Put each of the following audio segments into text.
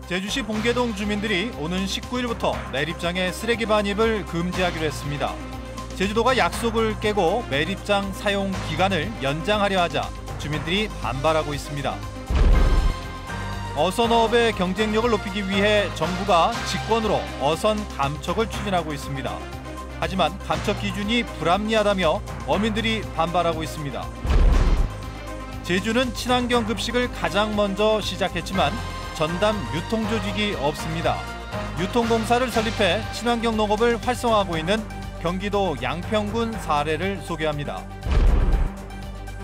제주시 봉계동 주민들이 오는 19일부터 매립장의 쓰레기 반입을 금지하기로 했습니다. 제주도가 약속을 깨고 매립장 사용 기간을 연장하려 하자 주민들이 반발하고 있습니다. 어선업의 경쟁력을 높이기 위해 정부가 직권으로 어선 감척을 추진하고 있습니다. 하지만 감척 기준이 불합리하다며 어민들이 반발하고 있습니다. 제주는 친환경 급식을 가장 먼저 시작했지만 전담 유통조직이 없습니다. 유통공사를 설립해 친환경 농업을 활성화하고 있는 경기도 양평군 사례를 소개합니다.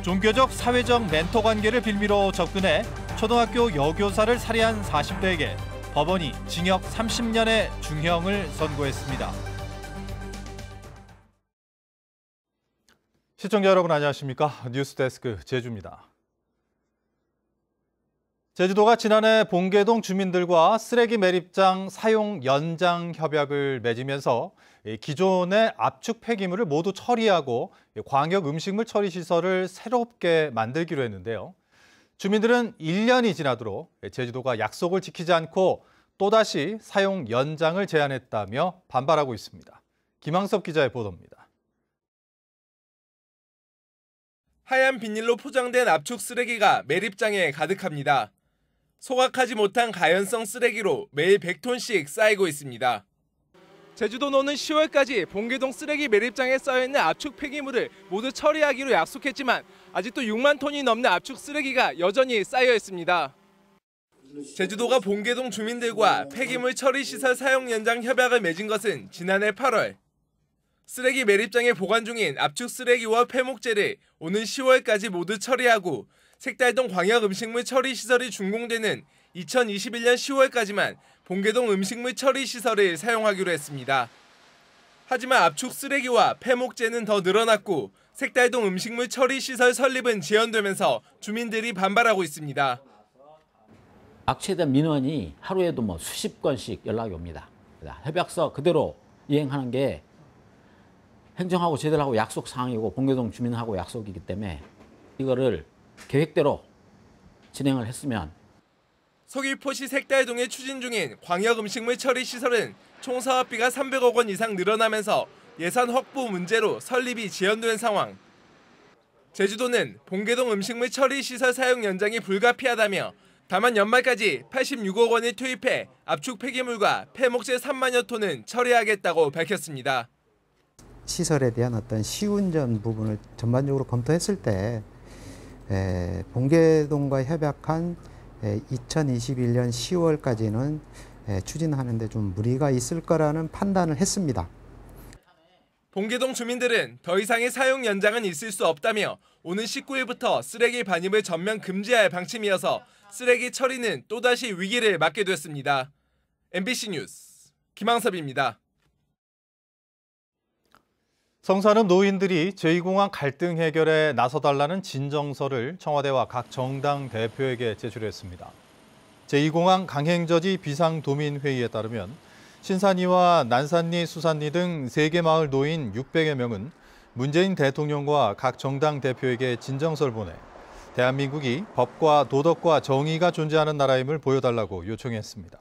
종교적 사회적 멘토 관계를 빌미로 접근해 초등학교 여교사를 살해한 40대에게 법원이 징역 30년의 중형을 선고했습니다. 시청자 여러분 안녕하십니까? 뉴스데스크 제주입니다. 제주도가 지난해 봉계동 주민들과 쓰레기 매립장 사용 연장 협약을 맺으면서 기존의 압축 폐기물을 모두 처리하고 광역 음식물 처리 시설을 새롭게 만들기로 했는데요. 주민들은 1년이 지나도록 제주도가 약속을 지키지 않고 또다시 사용 연장을 제안했다며 반발하고 있습니다. 김항섭 기자의 보도입니다. 하얀 비닐로 포장된 압축 쓰레기가 매립장에 가득합니다. 소각하지 못한 가연성 쓰레기로 매일 100톤씩 쌓이고 있습니다. 제주도는 10월까지 봉계동 쓰레기 매립장에 쌓여있는 압축 폐기물을 모두 처리하기로 약속했지만 아직도 6만 톤이 넘는 압축 쓰레기가 여전히 쌓여 있습니다. 제주도가 봉계동 주민들과 폐기물 처리 시설 사용 연장 협약을 맺은 것은 지난해 8월. 쓰레기 매립장에 보관 중인 압축 쓰레기와 폐목재를 오는 10월까지 모두 처리하고 색달동 광역 음식물 처리 시설이 준공되는 2021년 10월까지만 봉계동 음식물 처리 시설을 사용하기로 했습니다. 하지만 압축 쓰레기와 폐목재는 더 늘어났고 색달동 음식물 처리 시설 설립은 지연되면서 주민들이 반발하고 있습니다. 악취에 대한 민원이 하루에도 수십 건씩 연락이 옵니다. 협약서 그대로 이행하는 게 행정하고 제대로하고 약속 사항이고 봉계동 주민하고 약속이기 때문에 이거를 계획대로 진행을 했으면. 서귀포시 색달동에 추진 중인 광역 음식물 처리 시설은 총 사업비가 300억 원 이상 늘어나면서 예산 확보 문제로 설립이 지연된 상황. 제주도는 봉계동 음식물 처리 시설 사용 연장이 불가피하다며 다만 연말까지 86억 원을 투입해 압축 폐기물과 폐목재 3만여 톤은 처리하겠다고 밝혔습니다. 시설에 대한 어떤 시운전 부분을 전반적으로 검토했을 때 봉계동과 협약한 2021년 10월까지는 추진하는 데 좀 무리가 있을 거라는 판단을 했습니다. 봉계동 주민들은 더 이상의 사용 연장은 있을 수 없다며 오는 19일부터 쓰레기 반입을 전면 금지할 방침이어서 쓰레기 처리는 또다시 위기를 맞게 됐습니다. MBC 뉴스 김항섭입니다. 성산읍 노인들이 제2공항 갈등 해결에 나서달라는 진정서를 청와대와 각 정당 대표에게 제출했습니다. 제2공항 강행저지 비상도민회의에 따르면 신산리와 난산리, 수산리 등 3개 마을 노인 600여 명은 문재인 대통령과 각 정당 대표에게 진정서를 보내 대한민국이 법과 도덕과 정의가 존재하는 나라임을 보여달라고 요청했습니다.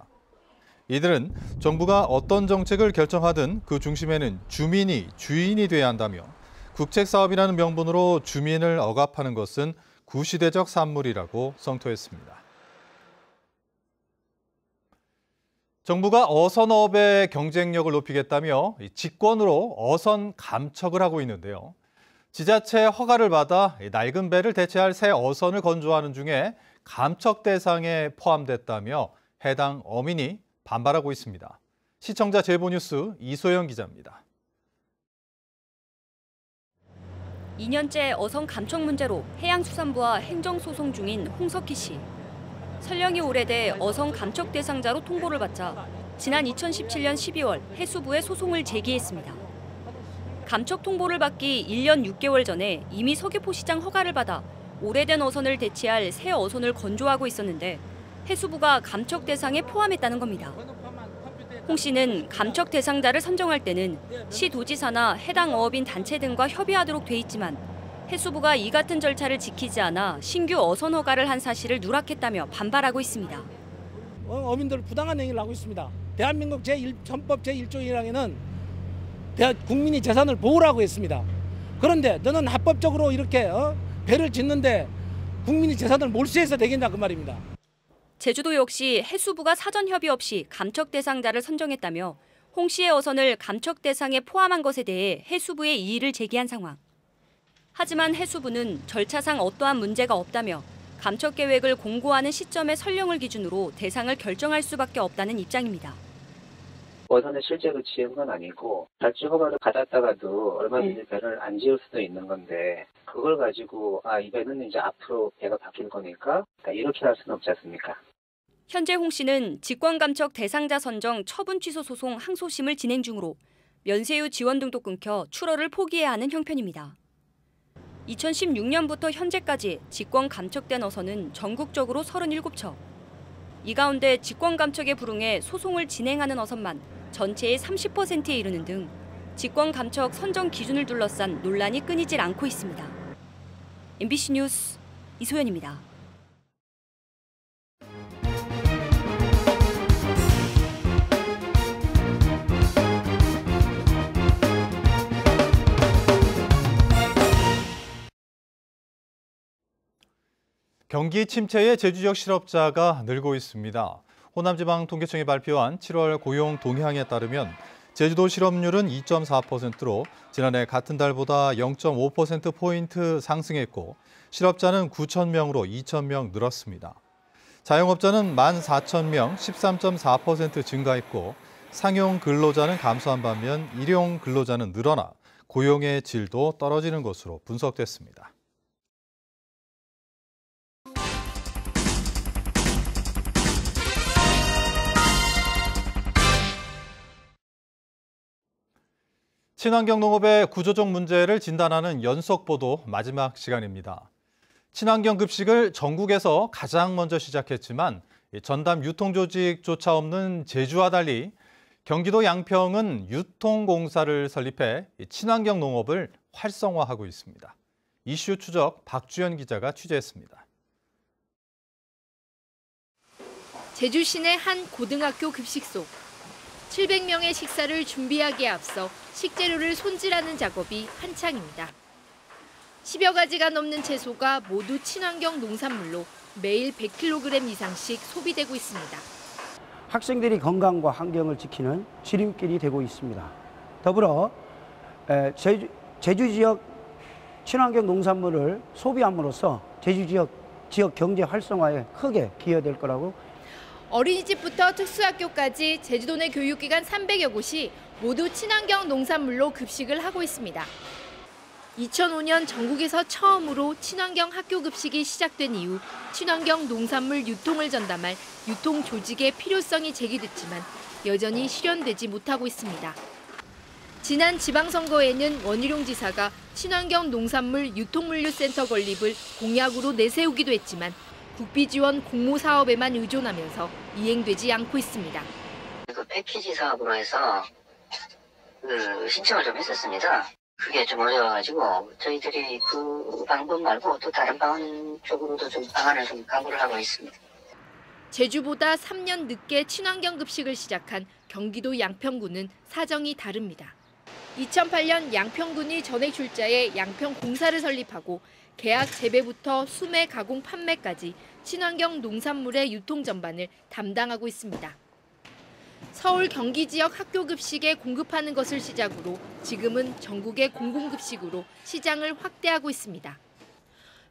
이들은 정부가 어떤 정책을 결정하든 그 중심에는 주민이 주인이 돼야 한다며 국책사업이라는 명분으로 주민을 억압하는 것은 구시대적 산물이라고 성토했습니다. 정부가 어선업의 경쟁력을 높이겠다며 직권으로 어선 감척을 하고 있는데요. 지자체 허가를 받아 낡은 배를 대체할 새 어선을 건조하는 중에 감척 대상에 포함됐다며 해당 어민이 반발하고 있습니다. 시청자 제보뉴스 이소영 기자입니다. 2년째 어선 감척 문제로 해양수산부와 행정소송 중인 홍석희 씨. 설령이 오래돼 어선 감척 대상자로 통보를 받자 지난 2017년 12월 해수부에 소송을 제기했습니다. 감척 통보를 받기 1년 6개월 전에 이미 서귀포시장 허가를 받아 오래된 어선을 대체할 새 어선을 건조하고 있었는데 해수부가 감척 대상에 포함했다는 겁니다. 홍 씨는 감척 대상자를 선정할 때는 시도지사나 해당 어업인 단체 등과 협의하도록 돼 있지만 해수부가 이 같은 절차를 지키지 않아 신규 어선 허가를 한 사실을 누락했다며 반발하고 있습니다. 어민들 부당한 행위를 하고 있습니다. 대한민국 헌법 제1조 1항에는 국민이 재산을 보호라고 했습니다. 그런데 너는 합법적으로 이렇게 배를 짓는데 국민이 재산을 몰수해서 되겠냐 그 말입니다. 제주도 역시 해수부가 사전 협의 없이 감척 대상자를 선정했다며 홍 씨의 어선을 감척 대상에 포함한 것에 대해 해수부에 이의를 제기한 상황. 하지만 해수부는 절차상 어떠한 문제가 없다며 감척 계획을 공고하는 시점의 선령을 기준으로 대상을 결정할 수밖에 없다는 입장입니다. 어선을 실제로 지은 건 아니고 발주 허가를 받았다가도 얼마든지 배를 안 지을 수도 있는 건데 그걸 가지고 이 배는 이제 앞으로 배가 바뀔 거니까 이렇게 할 수는 없지 않습니까? 현재 홍 씨는 직권감척 대상자 선정 처분 취소 소송 항소심을 진행 중으로 면세유 지원 등도 끊겨 출어를 포기해야 하는 형편입니다. 2016년부터 현재까지 직권 감척된 어선은 전국적으로 37척. 이 가운데 직권 감척에 불응해 소송을 진행하는 어선만 전체의 30%에 이르는 등 직권 감척 선정 기준을 둘러싼 논란이 끊이질 않고 있습니다. MBC 뉴스 이소연입니다. 경기 침체에 제주 지역 실업자가 늘고 있습니다. 호남지방통계청이 발표한 7월 고용 동향에 따르면 제주도 실업률은 2.4%로 지난해 같은 달보다 0.5%포인트 상승했고 실업자는 9,000명으로 2,000명 늘었습니다. 자영업자는 14,000명, 13.4% 증가했고 상용 근로자는 감소한 반면 일용 근로자는 늘어나 고용의 질도 떨어지는 것으로 분석됐습니다. 친환경 농업의 구조적 문제를 진단하는 연속보도 마지막 시간입니다. 친환경 급식을 전국에서 가장 먼저 시작했지만 전담 유통조직조차 없는 제주와 달리 경기도 양평은 유통공사를 설립해 친환경 농업을 활성화하고 있습니다. 이슈 추적 박주연 기자가 취재했습니다. 제주 시내 한 고등학교 급식소. 700명의 식사를 준비하기에 앞서 식재료를 손질하는 작업이 한창입니다. 10여 가지가 넘는 채소가 모두 친환경 농산물로 매일 100kg 이상씩 소비되고 있습니다. 학생들이 건강과 환경을 지키는 지름길이 되고 있습니다. 더불어 제주 지역 친환경 농산물을 소비함으로써 제주 지역 경제 활성화에 크게 기여될 거라고. 어린이집부터 특수학교까지 제주도 내 교육기관 300여 곳이 모두 친환경 농산물로 급식을 하고 있습니다. 2005년 전국에서 처음으로 친환경 학교 급식이 시작된 이후 친환경 농산물 유통을 전담할 유통 조직의 필요성이 제기됐지만 여전히 실현되지 못하고 있습니다. 지난 지방선거에는 원희룡 지사가 친환경 농산물 유통물류센터 건립을 공약으로 내세우기도 했지만 국비 지원 공모 사업에만 의존하면서 이행되지 않고 있습니다. 그 패키지 사업으로 해서 신청을 좀 했었습니다. 그게 좀 어려워가지고 저희들이 그 방법 말고 또 다른 방안 쪽으로도 좀 방안을 좀 강구를 하고 있습니다. 제주보다 3년 늦게 친환경 급식을 시작한 경기도 양평군은 사정이 다릅니다. 2008년 양평군이 전액 출자해 양평공사를 설립하고 계약 재배부터 수매, 가공, 판매까지 친환경 농산물의 유통 전반을 담당하고 있습니다. 서울 경기 지역 학교 급식에 공급하는 것을 시작으로 지금은 전국의 공공급식으로 시장을 확대하고 있습니다.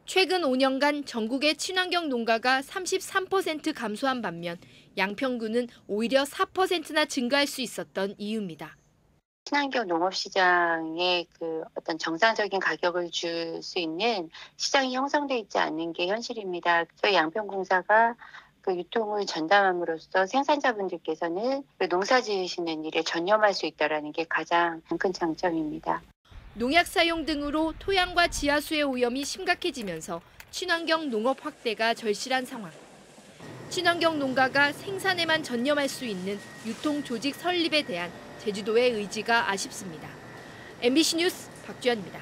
최근 5년간 전국의 친환경 농가가 33% 감소한 반면 양평군은 오히려 4%나 증가할 수 있었던 이유입니다. 친환경 농업시장에 어떤 정상적인 가격을 줄 수 있는 시장이 형성돼 있지 않는 게 현실입니다. 저희 양평공사가 유통을 전담함으로써 생산자분들께서는 농사 지으시는 일에 전념할 수 있다는 게 가장 큰 장점입니다. 농약 사용 등으로 토양과 지하수의 오염이 심각해지면서 친환경 농업 확대가 절실한 상황. 친환경 농가가 생산에만 전념할 수 있는 유통 조직 설립에 대한 제주도의 의지가 아쉽습니다. MBC 뉴스 박주연입니다.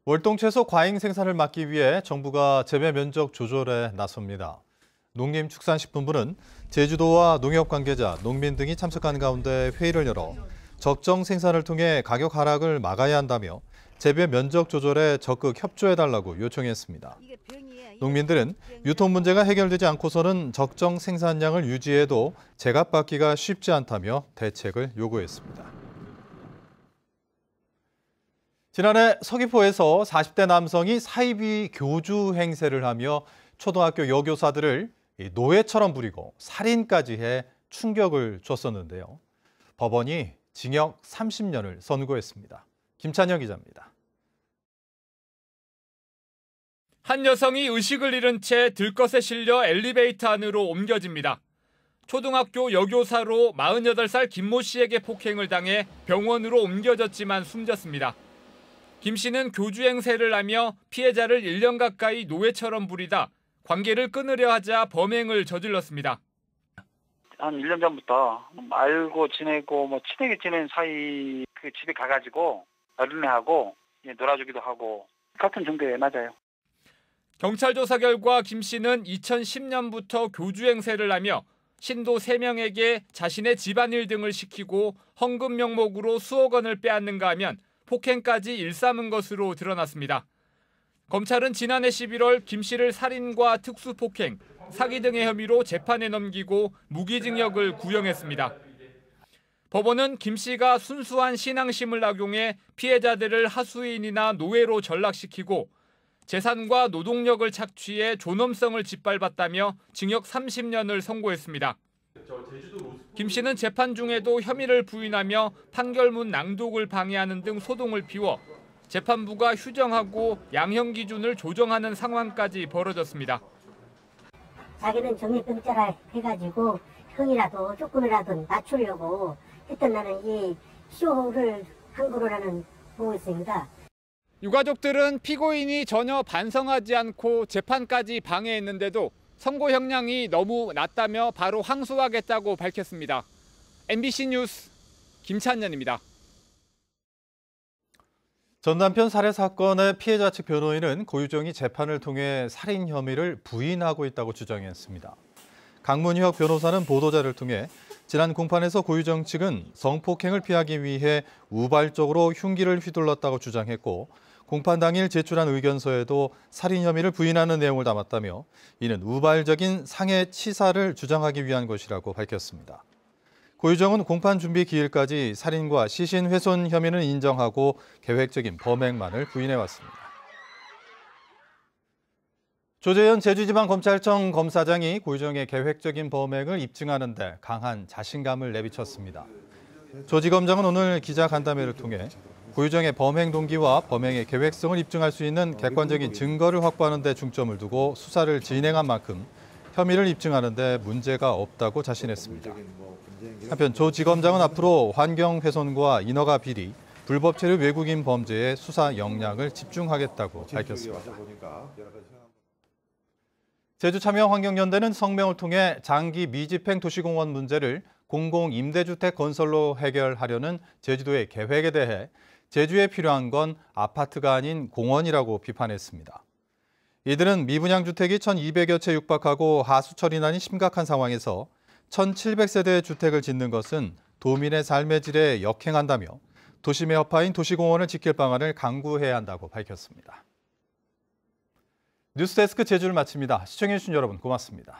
월동 채소 과잉 생산을 막기 위해 정부가 재배 면적 조절에 나섭니다. 농림축산식품부는 제주도와 농협 관계자, 농민 등이 참석한 가운데 회의를 열어 적정 생산을 통해 가격 하락을 막아야 한다며 재배 면적 조절에 적극 협조해달라고 요청했습니다. 농민들은 유통 문제가 해결되지 않고서는 적정 생산량을 유지해도 제값받기가 쉽지 않다며 대책을 요구했습니다. 지난해 서귀포에서 40대 남성이 사이비 교주 행세를 하며 초등학교 여교사들을 노예처럼 부리고 살인까지 해 충격을 줬었는데요. 법원이 징역 30년을 선고했습니다. 김찬영 기자입니다. 한 여성이 의식을 잃은 채 들것에 실려 엘리베이터 안으로 옮겨집니다. 초등학교 여교사로 48살 김모 씨에게 폭행을 당해 병원으로 옮겨졌지만 숨졌습니다. 김 씨는 교주 행세를 하며 피해자를 1년 가까이 노예처럼 부리다 관계를 끊으려 하자 범행을 저질렀습니다. 한 1년 전부터 알고 지내고 친하게 지낸 사이 그 집에 가가지고 어린애하고 놀아주기도 하고 같은 정도에 맞아요. 경찰 조사 결과 김 씨는 2010년부터 교주 행세를 하며 신도 3명에게 자신의 집안일 등을 시키고 헌금 명목으로 수억 원을 빼앗는가 하면 폭행까지 일삼은 것으로 드러났습니다. 검찰은 지난해 11월 김 씨를 살인과 특수폭행, 사기 등의 혐의로 재판에 넘기고 무기징역을 구형했습니다. 법원은 김 씨가 순수한 신앙심을 악용해 피해자들을 하수인이나 노예로 전락시키고 재산과 노동력을 착취해 존엄성을 짓밟았다며 징역 30년을 선고했습니다. 김 씨는 재판 중에도 혐의를 부인하며 판결문 낭독을 방해하는 등 소동을 피워 재판부가 휴정하고 양형 기준을 조정하는 상황까지 벌어졌습니다. 자기는 정리병자라 해가지고 형이라도 조금이라도 낮추려고 했던 나는 이 쇼를 한 거로라는 보고 있습니다. 유가족들은 피고인이 전혀 반성하지 않고 재판까지 방해했는데도 선고 형량이 너무 낮다며 바로 항소하겠다고 밝혔습니다. MBC 뉴스 김찬현입니다. 전 남편 살해 사건의 피해자 측 변호인은 고유정이 재판을 통해 살인 혐의를 부인하고 있다고 주장했습니다. 강문혁 변호사는 보도자를 통해 지난 공판에서 고유정 측은 성폭행을 피하기 위해 우발적으로 흉기를 휘둘렀다고 주장했고 공판 당일 제출한 의견서에도 살인 혐의를 부인하는 내용을 담았다며 이는 우발적인 상해 치사를 주장하기 위한 것이라고 밝혔습니다. 고유정은 공판 준비 기일까지 살인과 시신 훼손 혐의는 인정하고 계획적인 범행만을 부인해왔습니다. 조재현 제주지방검찰청 검사장이 고유정의 계획적인 범행을 입증하는 데 강한 자신감을 내비쳤습니다. 조 지검장은 오늘 기자간담회를 통해 고유정의 범행 동기와 범행의 계획성을 입증할 수 있는 객관적인 증거를 확보하는 데 중점을 두고 수사를 진행한 만큼 혐의를 입증하는 데 문제가 없다고 자신했습니다. 한편 조 지검장은 앞으로 환경훼손과 인허가 비리, 불법 체류 외국인 범죄에 수사 역량을 집중하겠다고 밝혔습니다. 제주참여환경연대는 성명을 통해 장기 미집행 도시공원 문제를 공공임대주택 건설로 해결하려는 제주도의 계획에 대해 제주에 필요한 건 아파트가 아닌 공원이라고 비판했습니다. 이들은 미분양 주택이 1,200여 채 육박하고 하수처리난이 심각한 상황에서 1,700세대의 주택을 짓는 것은 도민의 삶의 질에 역행한다며 도심의 여파인 도시공원을 지킬 방안을 강구해야 한다고 밝혔습니다. 뉴스데스크 제주를 마칩니다. 시청해주신 여러분 고맙습니다.